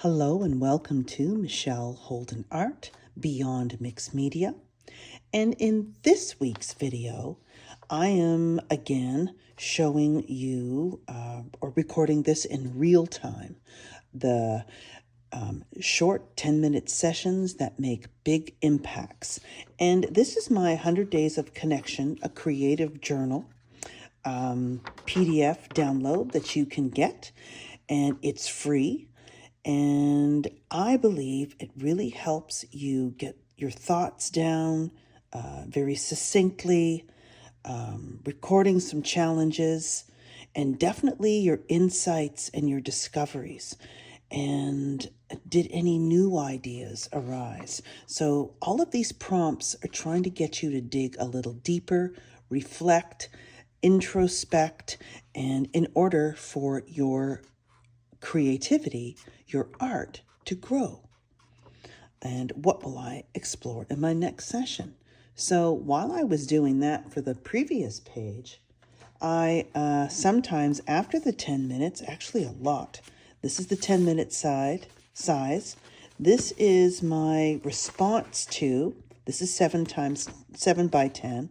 Hello and welcome to Michelle Holden Art Beyond Mixed Media. And in this week's video, I am again showing you or recording this in real time, the short 10-minute sessions that make big impacts. And this is my 100 Days of Connection, a creative journal PDF download that you can get, and it's free. And I believe it really helps you get your thoughts down very succinctly, recording some challenges, and definitely your insights and your discoveries. And did any new ideas arise? So all of these prompts are trying to get you to dig a little deeper, reflect, introspect, and in order for your creativity, your art, to grow. And what will I explore in my next session? So while I was doing that for the previous page, I sometimes after the 10 minutes, actually a lot, this is the 10-minute size. This is my response to, this is 7 by 10,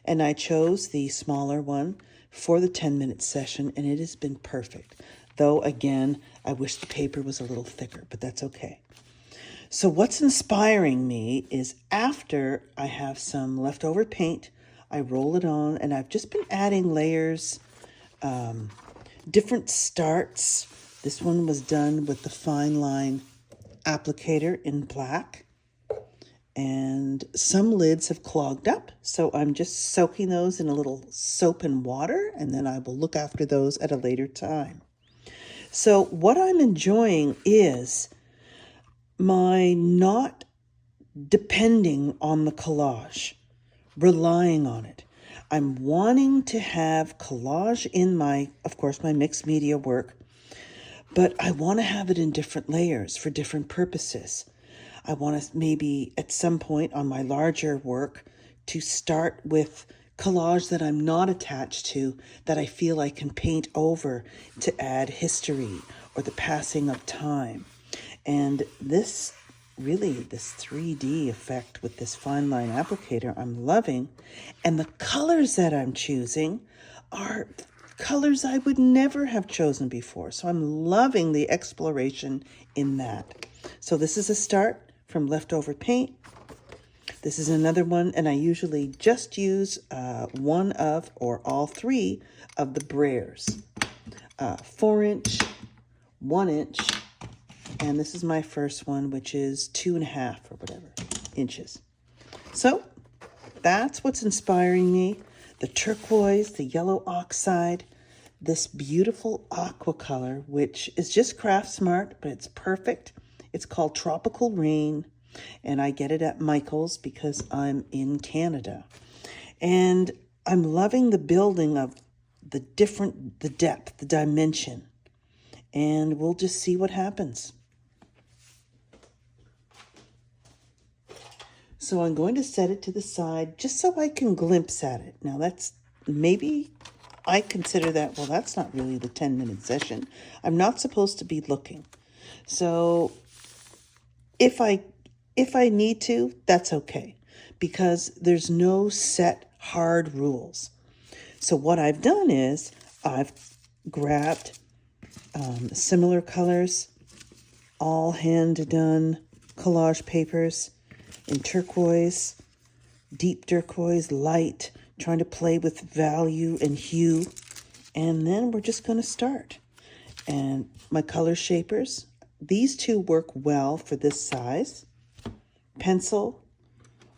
and I chose the smaller one for the 10-minute session, and it has been perfect. Though, again, I wish the paper was a little thicker, but that's okay. So what's inspiring me is after I have some leftover paint, I roll it on, and I've just been adding layers, different starts. This one was done with the fine line applicator in black, and some lids have clogged up, so I'm just soaking those in a little soap and water, and then I will look after those at a later time. So what I'm enjoying is my not depending on the collage, relying on it. I'm wanting to have collage in my mixed media work, but I want to have it in different layers for different purposes. I want to maybe at some point on my larger work to start with collage that I'm not attached to, that I feel I can paint over to add history or the passing of time. And this 3D effect with this fine line applicator, I'm loving. And the colors that I'm choosing are colors I would never have chosen before. So I'm loving the exploration in that. So this is a start from leftover paint. This is another one, and I usually just use one of or all three of the brares. 4-inch, 1-inch, and this is my first one, which is 2.5 or whatever inches. So that's what's inspiring me. The turquoise, the yellow oxide, this beautiful aqua color, which is just craft smart, but it's perfect. It's called Tropical Rain, and I get it at Michael's because I'm in Canada. And I'm loving the building of the depth, the dimension, and we'll just see what happens. So I'm going to set it to the side just so I can glimpse at it. Now that's maybe I consider that, well, that's not really the 10-minute session. I'm not supposed to be looking. So if I need to, that's okay, because there's no set hard rules. So what I've done is I've grabbed similar colors, all hand-done collage papers in turquoise, deep turquoise, light, trying to play with value and hue. And then we're just going to start. And my color shapers, these two work well for this size. Pencil,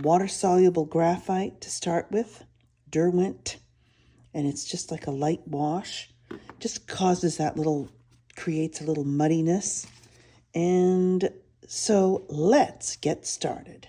water-soluble graphite to start with, Derwent, and it's just like a light wash. Just causes creates a little muddiness. And so let's get started.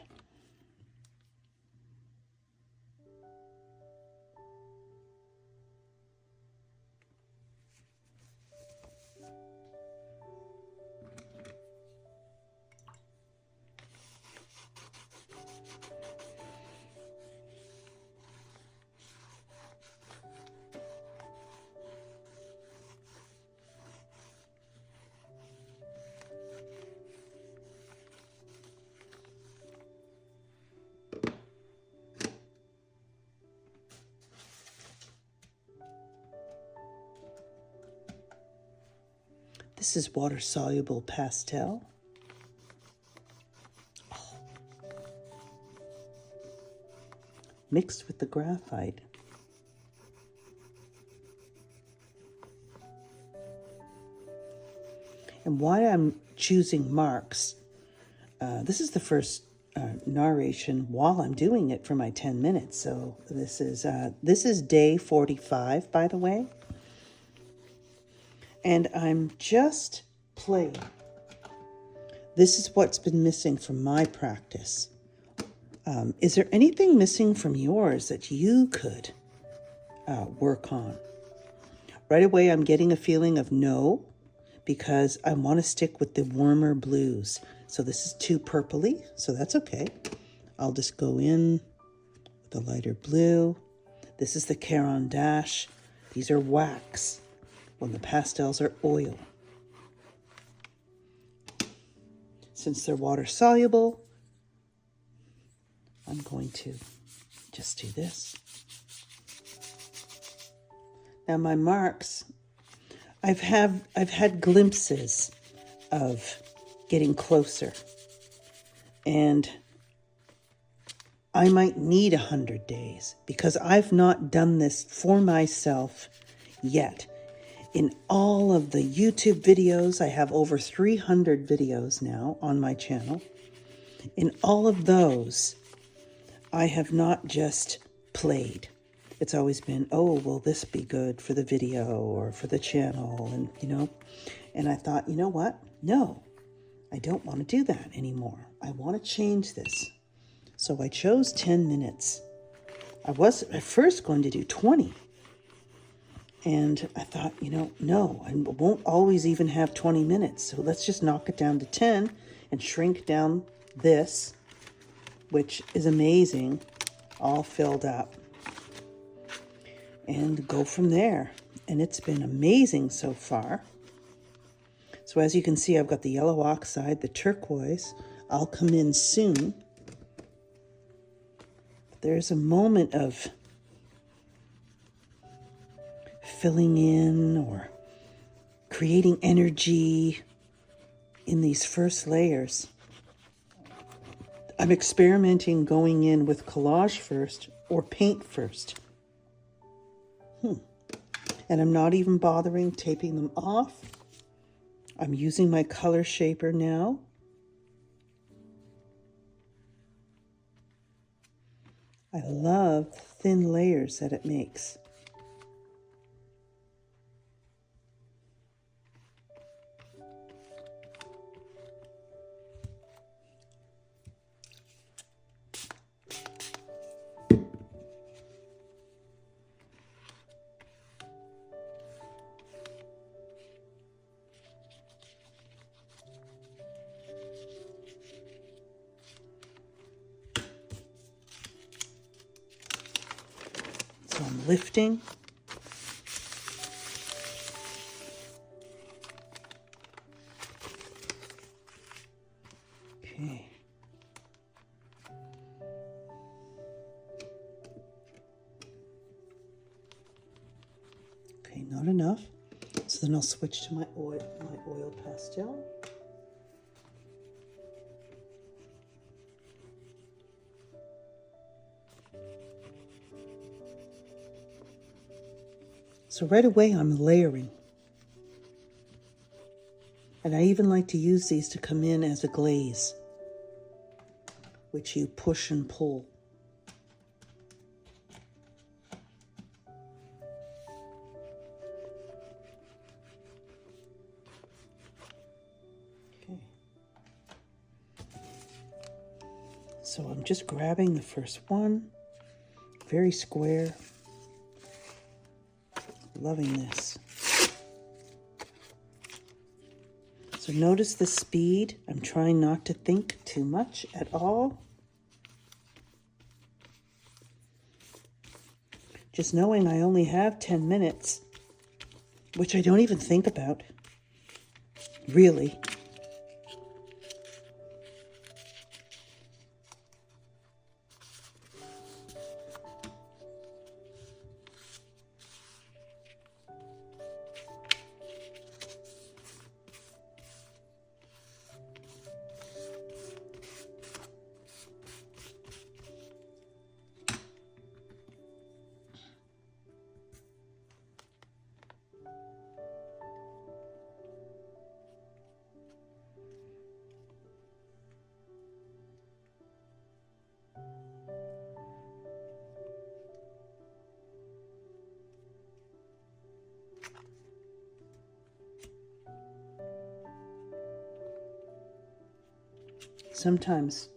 This is water-soluble pastel. Mixed with the graphite. And why I'm choosing marks, this is the first narration while I'm doing it for my 10 minutes. So this is day 45, by the way. And I'm just playing. This is what's been missing from my practice. Is there anything missing from yours that you could work on? Right away, I'm getting a feeling of no, because I want to stick with the warmer blues. So this is too purpley, so that's okay. I'll just go in with the lighter blue. This is the Caron Dash. These are wax, when the pastels are oil. Since they're water soluble, I'm going to just do this. Now my marks, I've had glimpses of getting closer, and I might need 100 days because I've not done this for myself yet. In all of the YouTube videos, I have over 300 videos now on my channel. In all of those, I have not just played. It's always been, oh, will this be good for the video or for the channel? And, and I thought, you know what? No, I don't want to do that anymore. I want to change this. So I chose 10 minutes. I was at first going to do 20. And I thought, no, I won't always even have 20 minutes. So let's just knock it down to 10 and shrink down this, which is amazing, all filled up. And go from there. And it's been amazing so far. So as you can see, I've got the yellow oxide, the turquoise. I'll come in soon. There's a moment of filling in or creating energy in these first layers. I'm experimenting going in with collage first or paint first. And I'm not even bothering taping them off. I'm using my color shaper now. I love the thin layers that it makes. So I'm lifting. Okay. Okay, not enough. So then I'll switch to my oil pastel. So right away I'm layering. And I even like to use these to come in as a glaze, which you push and pull. Okay. So I'm just grabbing the first one, very square. Loving this. So notice the speed. I'm trying not to think too much at all. Just knowing I only have 10 minutes, which I don't even think about, really. Sometimes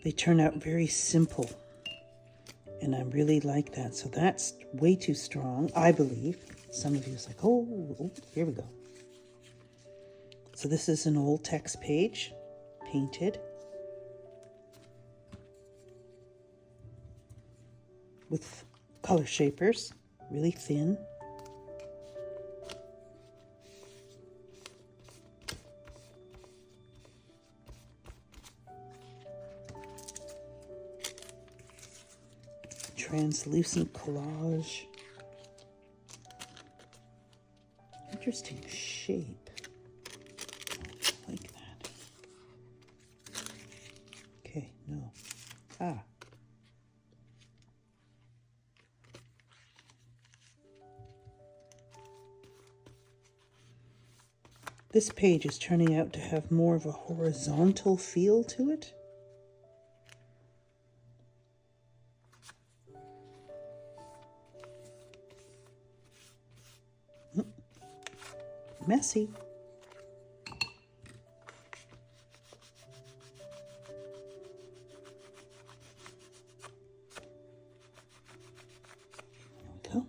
they turn out very simple, and I really like that. So that's way too strong, I believe. Some of you is like, oh, here we go. So this is an old text page, painted, with color shapers, really thin. Translucent collage. Interesting shape. I like that. Okay, no. This page is turning out to have more of a horizontal feel to it. Messy. There we go.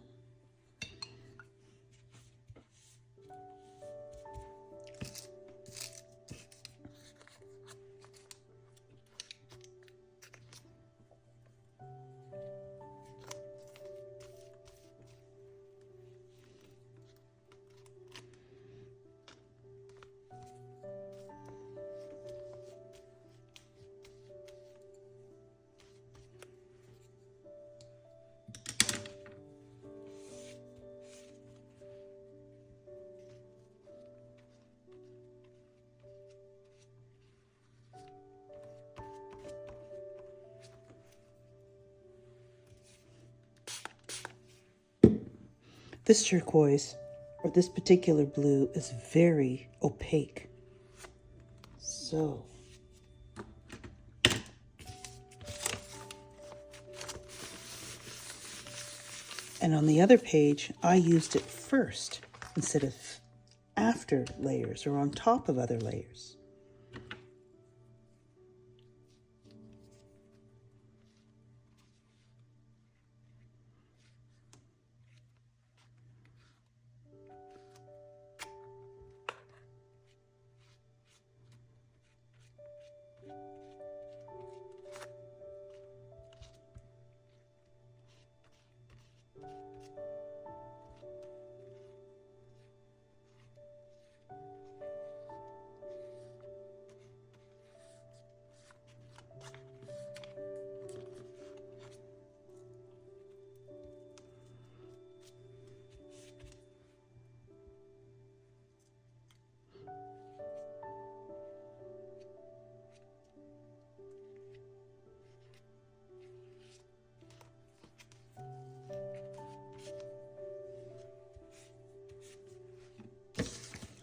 This turquoise, or this particular blue, is very opaque. So, and on the other page, I used it first instead of after layers or on top of other layers.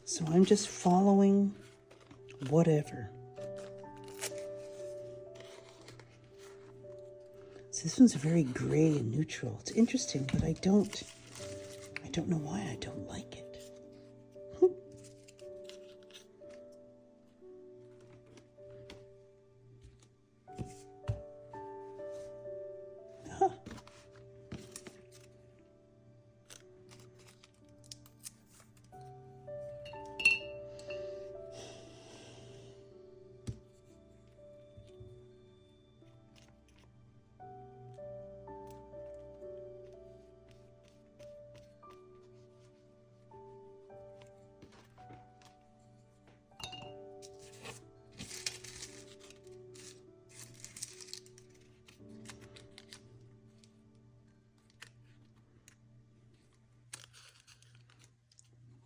So I'm just following whatever. So this one's very gray and neutral. It's interesting, but I don't know why I don't like it. Huh.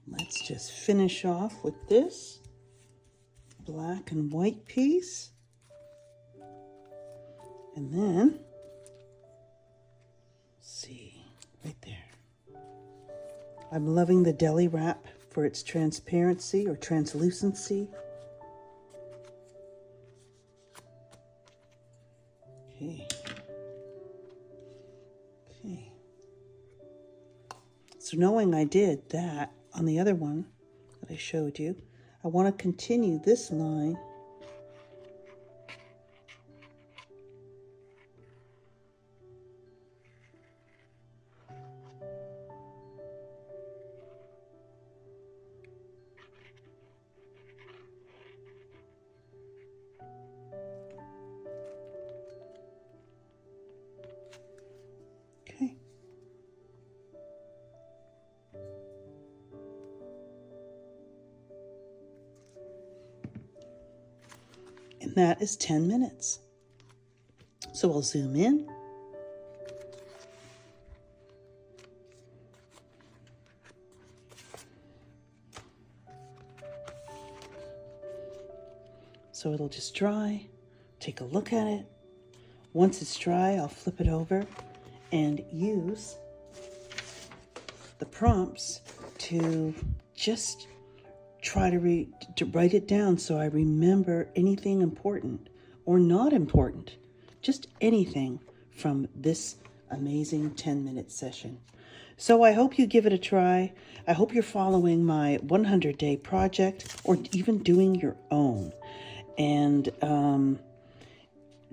Let's just finish off with this black and white piece. And then, see, right there. I'm loving the deli wrap for its transparency or translucency. Okay. Okay. So knowing I did that on the other one that I showed you, I want to continue this line that is 10 minutes. So I'll zoom in. So it'll just dry. Take a look at it. Once it's dry, I'll flip it over and use the prompts to just try to write it down so I remember anything important or not important, just anything from this amazing 10-minute session. So I hope you give it a try. I hope you're following my 100-day project or even doing your own. And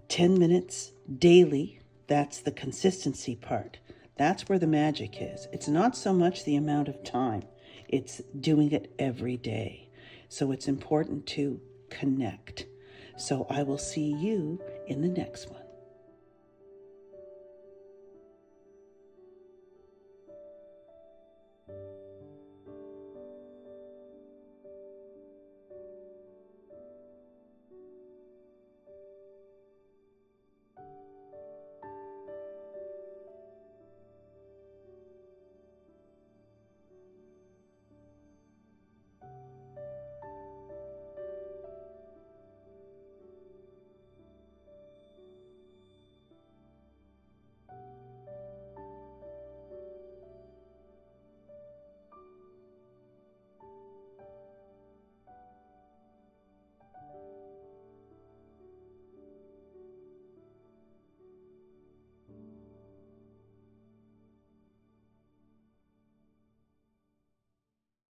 10 minutes daily, that's the consistency part. That's where the magic is. It's not so much the amount of time. It's doing it every day. So it's important to connect. So I will see you in the next one.